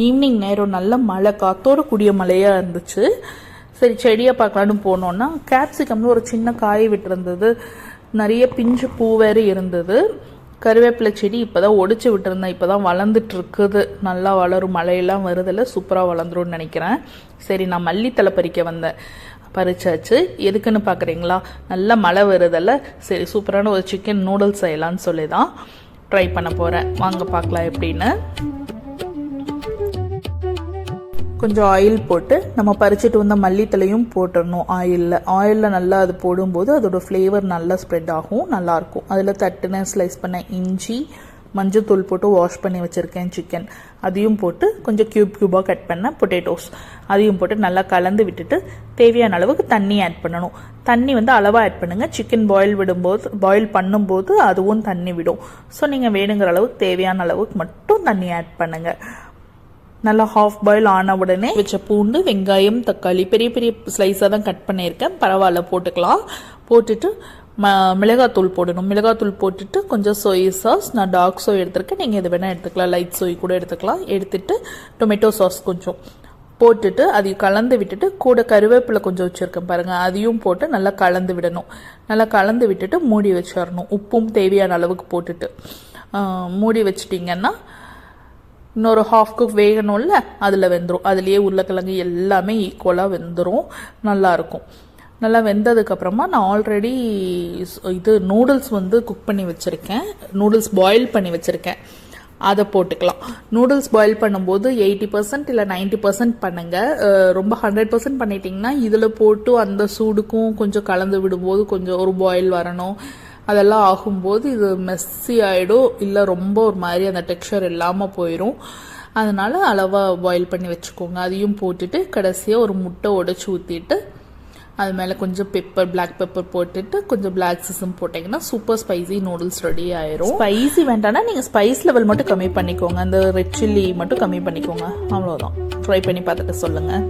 Evening நேரம் நல்ல மழை, காத்தோட கூடிய மழையாக இருந்துச்சு. சரி செடியை பார்க்கலான்னு போனோன்னா கேப்சிகம்னு ஒரு சின்ன காய் விட்டுருந்தது, நிறைய பிஞ்சு பூ வேறு இருந்தது. கருவேப்பிலை செடி இப்போ தான் ஒடிச்சு விட்டுருந்தேன், இப்போ தான் வளர்ந்துட்டு இருக்குது. நல்லா வளரும், மழையெல்லாம் வருதில்ல, சூப்பராக வளர்ந்துரும்னு நினைக்கிறேன். சரி நான் மல்லித்தலை பறிக்க வந்தேன், பறிச்சாச்சு. எதுக்குன்னு பார்க்குறீங்களா, நல்லா மழை வருதில்ல, சரி சூப்பரான ஒரு சிக்கன் நூடுல்ஸ் செய்யலான்னு சொல்லி தான் ட்ரை பண்ண போகிறேன். வாங்க பார்க்கலாம் எப்படின்னு. கொஞ்சம் ஆயில் போட்டு நம்ம பறிச்சுட்டு வந்த மல்லித்தலையும் போட்டுடணும் ஆயிலில் நல்லா அது போடும்போது அதோட ஃப்ளேவர் நல்லா ஸ்ப்ரெட் ஆகும், நல்லாயிருக்கும். அதில் தட்டுன ஸ்லைஸ் பண்ண இஞ்சி, மஞ்சத்தூள் போட்டு வாஷ் பண்ணி வச்சுருக்கேன் சிக்கன், அதையும் போட்டு கொஞ்சம் க்யூபாக கட் பண்ண பொட்டேட்டோஸ் அதையும் போட்டு நல்லா கலந்து விட்டுட்டு தேவையான அளவுக்கு தண்ணி ஆட் பண்ணணும். தண்ணி அளவாக ஆட் பண்ணுங்கள். சிக்கன் பாயில் பண்ணும்போது அதுவும் தண்ணி விடும். ஸோ நீங்கள் வேணுங்கிற அளவுக்கு தேவையான அளவுக்கு மட்டும் தண்ணி ஆட் பண்ணுங்கள். நல்லா ஹாஃப் பாயில் ஆன உடனே வச்ச பூண்டு, வெங்காயம், தக்காளி பெரிய பெரிய ஸ்லைஸாக தான் கட் பண்ணியிருக்கேன், பரவாயில்ல போட்டுக்கலாம். போட்டுட்டு மிளகாத்தூள் போடணும். மிளகாத்தூள் போட்டுட்டு கொஞ்சம் சோய் சாஸ், நான் டார்க் சோய் எடுத்துருக்கேன், நீங்கள் எது வேணால் எடுத்துக்கலாம், லைட் சோய் கூட எடுத்துக்கலாம். எடுத்துட்டு டொமேட்டோ சாஸ் கொஞ்சம் போட்டுட்டு அதையும் கலந்து விட்டுட்டு கூட கருவேப்பிலை கொஞ்சம் வச்சுருக்கேன் பாருங்கள், அதையும் போட்டு நல்லா கலந்து விடணும். நல்லா கலந்து விட்டுட்டு மூடி வச்சிடணும். உப்பும் தேவையான அளவுக்கு போட்டுட்டு மூடி வச்சிட்டிங்கன்னா இன்னொரு ஹாஃப் குக் வேகணும்ல, அதில் வெந்துடும். அதுலேயே உருளைக்கிழங்கு எல்லாமே ஈக்குவலாக வெந்துடும், நல்லாயிருக்கும். நல்லா வெந்ததுக்கப்புறமா நான் ஆல்ரெடி நூடுல்ஸ் குக் பண்ணி வச்சுருக்கேன், நூடுல்ஸ் பாயில் பண்ணி வச்சுருக்கேன், அதை போட்டுக்கலாம். நூடுல்ஸ் பாயில் பண்ணும்போது 80% இல்லை 90% பண்ணுங்கள். ரொம்ப 100% பண்ணிட்டீங்கன்னா இதில் போட்டு அந்த சூடுக்கும் கொஞ்சம் கலந்து விடும்போது கொஞ்சம் ஒரு பாயில் வரணும், அதெல்லாம் ஆகும்போது இது மெஸ்ஸி ஆகிடும், இல்லை ரொம்ப ஒரு மாதிரி அந்த டெக்ஸ்சர் இல்லாமல் போயிடும். அதனால் அளவாக பாயில் பண்ணி வச்சுக்கோங்க. அதையும் போட்டுட்டு கடைசியாக ஒரு முட்டை உடைச்சி ஊற்றிட்டு அது மேலே கொஞ்சம் பிளாக் பெப்பர் போட்டுட்டு கொஞ்சம் பிளாக் சிசம் போட்டிங்கன்னா சூப்பர் ஸ்பைசி நூடுல்ஸ் ரெடி ஆயிரும். ஸ்பைசி வேண்டாம்னா நீங்கள் ஸ்பைஸ் லெவல் மட்டும் கம்மி பண்ணிக்கோங்க, அந்த ரெட் சில்லி மட்டும் கம்மி பண்ணிக்கோங்க, அவ்வளோதான். ட்ரை பண்ணி பார்த்துட்டு சொல்லுங்கள்.